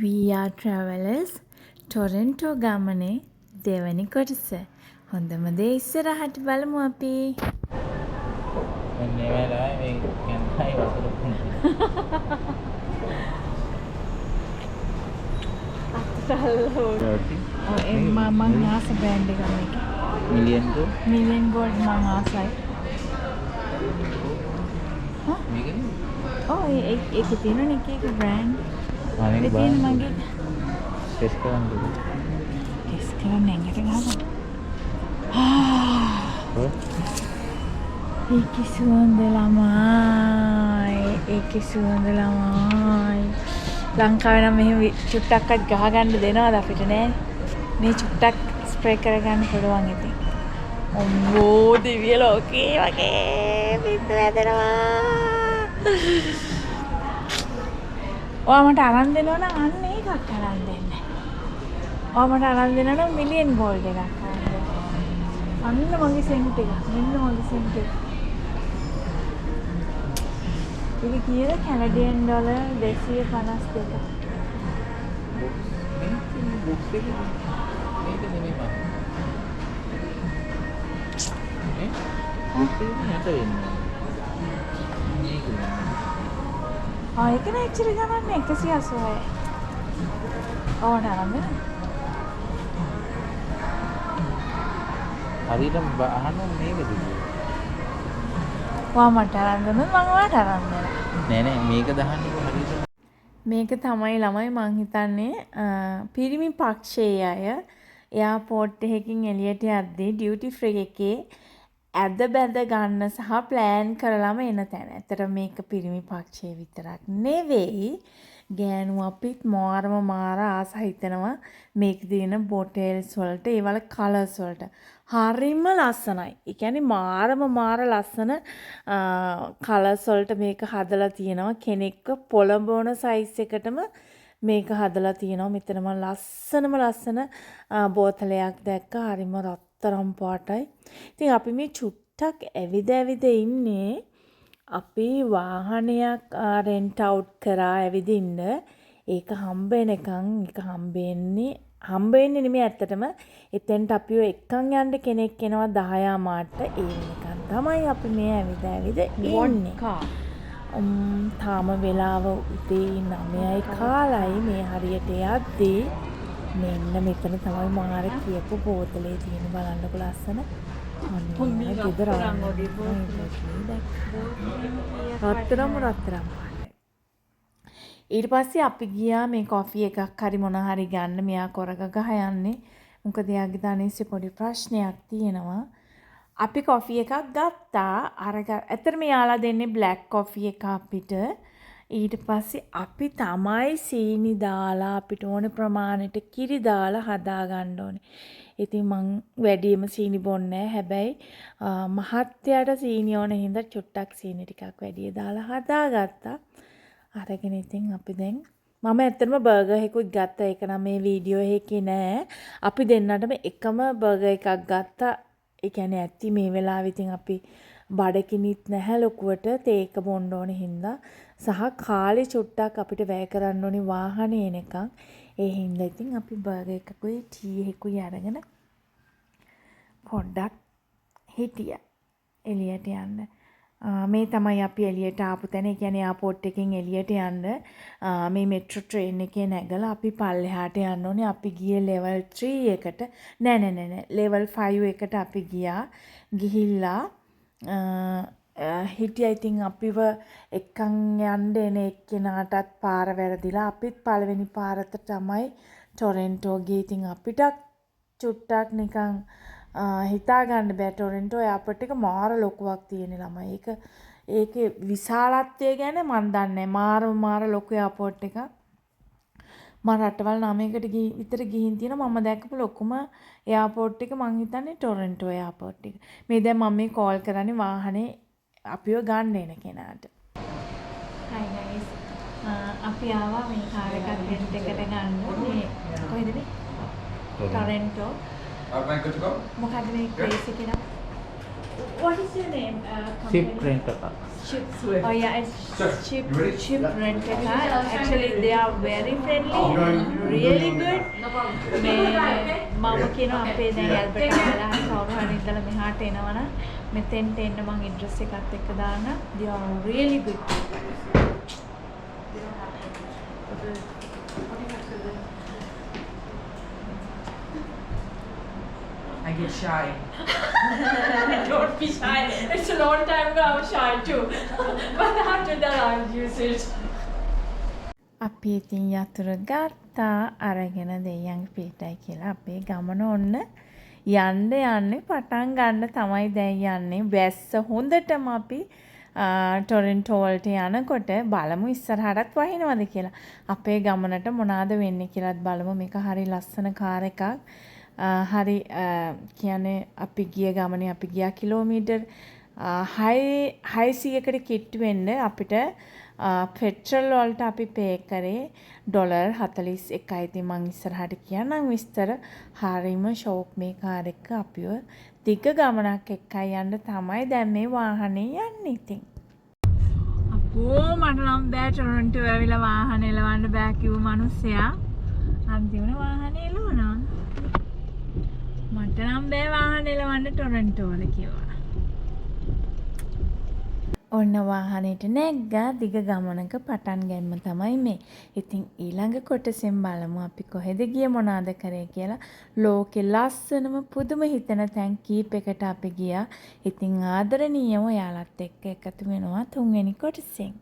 We are travelers Toronto ගමනේ දෙවැනි කොටස. හොඳම දේ ඉස්සරහට බලමු අපි. මෙන්න ඒවලා මේ කැන්සයි වතුර පුංචි. මං ආස බ්‍රෑන්ඩ් එක මේක. මිලියන් ගෝල්ඩ් මං ආසයි. මේකනේ. ඔව් ඒක තියෙනනේ එක බ්‍රෑන්ඩ්. මේක තියෙන මගේ ටෙස්ට් කරන්න දුන්න. ටෙස්ට් කරන්න එකට ගහගන්න. ඒකේ සුවඳ ළමයි. ලංකාවේ නම් මෙහෙම චුට්ටක්වත් ගහගන්න දෙනවද අපිට නෑ. මේ චුට්ටක් ස්ප්‍රේ කරගන්න පුළුවන් ඉතින්. ඔම්බෝ දිව්‍ය ලෝකේ වගේ පිටු වැදෙනවා. ඔයා මට අරන් දෙනවා නම් අන්න ඒකක් අරන් දෙන්න. ඔයා මට අරන් දෙනවා නම් මිලියන් ගෝල්ඩ් එකක් අරන් දෙන්න. අන්න මගේ සෙන්ට් එක. මෙන්න මගේ සෙන්ට් එක. ඒක කීයද? Canadian dollar 252. බුක්ස් එක මේක නෙමෙයි මම. බුක්ස් එක නැත වෙන්නේ. මේක ඒක නේ ඇක්චුලි ගණන් 180යි. ඕන අරන් දෙන්න. හරියටම අහන්න මේකද? ඔයා මට අරන් දුන්නොත් මම ඔයාට අරන් දෙනවා. නෑ මේක දහන්නේ හරියට. මේක තමයි ළමයි මං හිතන්නේ පිරිමි පක්ෂයේ අය එයාපෝට් එකකින් එළියට යද්දී ඩියුටි ෆ්‍රී එකේ ඇද බැඳ ගන්න සහ ප්ලෑන් කරලම එන තැන. ඇත්තට මේක පිරිමි පක්ෂයේ විතරක් නෙවෙයි. ගෑනු අපිත් මාර ආස හිතනවා මේක දින බොටල්ස් වලට ඒ වල කලර්ස් වලට. හරිම ලස්සනයි. ඒ කියන්නේ මාර ලස්සන කලර්ස් වලට මේක හදලා තියෙනවා. කෙනෙක්ව පොළඹවන සයිස් එකටම මේක හදලා තියෙනවා. මෙතන මම ලස්සන බෝතලයක් දැක්කා. හරිම රත්තරන් පාටයි. ඉතින් අපි මේ චුට්ටක් ඇවිද ඉන්නේ. අපි වාහනයක් රෙන්ට් අවුට් කරා ඇවිදින්න. ඒක හම්බෙන්නේ නෙමෙයි ඇත්තටම. එතෙන්ට අපිව එක්කන් යන්න කෙනෙක් එනවා 10 මාට. ඒ වෙනකන් තමයි අපි මේ ඇවිද ඉන්නේ. තාම වෙලාව උදේ 9යි කාලයි. මේ හරියට යද්දී මෙන්න මෙතන තමයි මාර කියපු බෝතලේ තියෙන බලන්නකො ලස්සන. රත්තරම් ඊට පස්සේ අපි ගියා මේ කොෆි එකක් හරි මොන හරි ගන්න. මෙයා කොරක ගහ යන්නේ. මොකද එයාගේ ධනෙස්සේ පොඩි ප්‍රශ්නයක් තියෙනවා. අපි කොෆි එකක් ගත්තා. ඇත්තට මෙයාලා දෙන්නේ බ්ලැක් කොෆි එක අපිට. ඊට පස්සේ අපි තමයි සීනි දාලා අපිට ඕන ප්‍රමාණයට කිරි දාලා හදා ගන්න ඕනේ. ඉතින් මං වැඩිම සීනි බොන්නේ නැහැ. හැබැයි මහත්තයාට සීනි ඕන හින්දා චුට්ටක් සීනි ටිකක් වැඩි දාලා හදාගත්තා. අරගෙන ඉතින් අපි දැන් මම ඇත්තටම බර්ගර් එකකුත් ගත්තා. ඒක නම් මේ වීඩියෝ එකේ නෑ. අපි දෙන්නටම එකම බර්ගර් එකක් ගත්තා. ඒ කියන්නේ ඇත්ති මේ වෙලාවෙ ඉතින් අපි බඩකිනිත් නැහැ ලොකුවට තේක බොන්න ඕනේ හින්දා සහ කාලේ චුට්ටක් අපිට වැය කරන්න ඕනේ වාහනේ එනකන්. ඒ හින්දා ඉතින් අපි බර්ගර් එකකුයි ටී එකකුයි අරගෙන පොඩ්ඩක් හිටියා එළියට යන්න. මේ තමයි අපි එළියට ආපු තැන. ඒ කියන්නේ එයාපෝට් එකෙන් එළියට යන්න මේ මෙට්‍රෝ ට්‍රේන් එකේ නැගලා අපි පල්ලෙහාට යන්න ඕනේ. අපි ගියේ ලෙවල් 3 එකට. නෑ ලෙවල් 5 එකට අපි ගියා. ගිහිල්ලා හිටියා. ඉතින් අපිව එක්කන් යන්න එන එක්කෙනාටත් පාර වැරදිලා අපිත් පළවෙනි පාරට තමයි ටොරන්ටෝ ගියේ. ඉතින් අපිට චුට්ටක් නිකන් හිතා ගන්න බෑ. ටොරන්ටෝ එයාපෝට් එක මාර ලොකුවක් තියෙන ළමයි. ඒකේ විශාලත්වය ගැන මන් දන්නේ නැහැ. මාර ලොකු එයාපෝට් එකක්. මම රටවල් 9කට විතර ගිහින් තියෙනවා. මම දැක්කපු ලොකුම එයාපෝට් එක මං හිතන්නේ ටොරන්ටෝ එයාපෝට් එක. මේ දැන් මම මේ කෝල් කරන්නේ වාහනේ අපිව ගන්න එන කෙනාට. Hi guys. අපි ආවා මේ කාර් එකක් රෙන්ට් එකට ගන්න. මේ කොහෙද මේ? Toronto. Are we good to go? මොකද මේ ප්ලේස් එක නම? What is your name? Ship Company? rent එක. Ship. Oh yeah, it's ship rent a car. Actually, they are very friendly, really good. මේ මම කියනවා අපේ දැන් ඇල්බර්ට් ආලා කවුරු හරි ඉඳලා මෙහාට එනවනම් මෙතෙන්ට එන්න මම ඇඩ්‍රස් එකත් එක්ක දාන්න. They are really good people. I get shy. Don't be shy. It's a long time ago I was shy too. But after that I'll use it. අපි ඉතින් යතුරු ගත්තා අරගෙන දෙයයන් පිටයි කියලා අපේ ගමන ඔන්න යන්න පටන් ගන්න තමයි දැන් යන්නේ. වැස්ස හොඳටම අපි ටොරන්ටෝ වලට යනකොට බලමු ඉස්සරහටත් වහිනවද කියලා. අපේ ගමනට මොනවාද වෙන්නේ කියලාත් බලමු. මේක හරි ලස්සන කාර් එකක්. හරි කියන්නේ අපි ගිය ගමනේ අපි ගියා කිලෝමීටර් 600කට කිට්ටු වෙන්න අපිට පෙට්‍රල් වලට අපි පේ කරේ ඩොලර් 41යි. ඉතින් මං ඉස්සරහට කියන්නම් විස්තර. හරිම ෂෝක් මේ කාර් එක අපිව දිග ගමනක් එක්කයි යන්න තමයි දැන් මේ වාහනේ යන්නේ. ඉතින් අපෝ මට නම් බෑ ටොරන්ටෝ ඇවිල්ලා වාහනේ එලවන්න බෑ කිව්ව මිනිස්සයා අන්තිමට වාහනේ එලවනවා. මට නම් බෑ වාහනේ එලවන්න ටොරන්ටෝ වල කිව්වා. ඔන්න වාහනේට නැග්ගා දිග ගමනක පටන් ගැනීම තමයි මේ. ඉතින් ඊළඟ කොටසෙන් බලමු අපි කොහෙද ගියේ මොනවාද කරේ කියලා. ලෝකේ ලස්සනම පුදුම හිතෙන තැන් කීපයකට අපි ගියා. ඉතින් ආදරණීයව ඔයාලත් එක්ක එකතු වෙනවා තුන්වෙනි කොටසෙන්.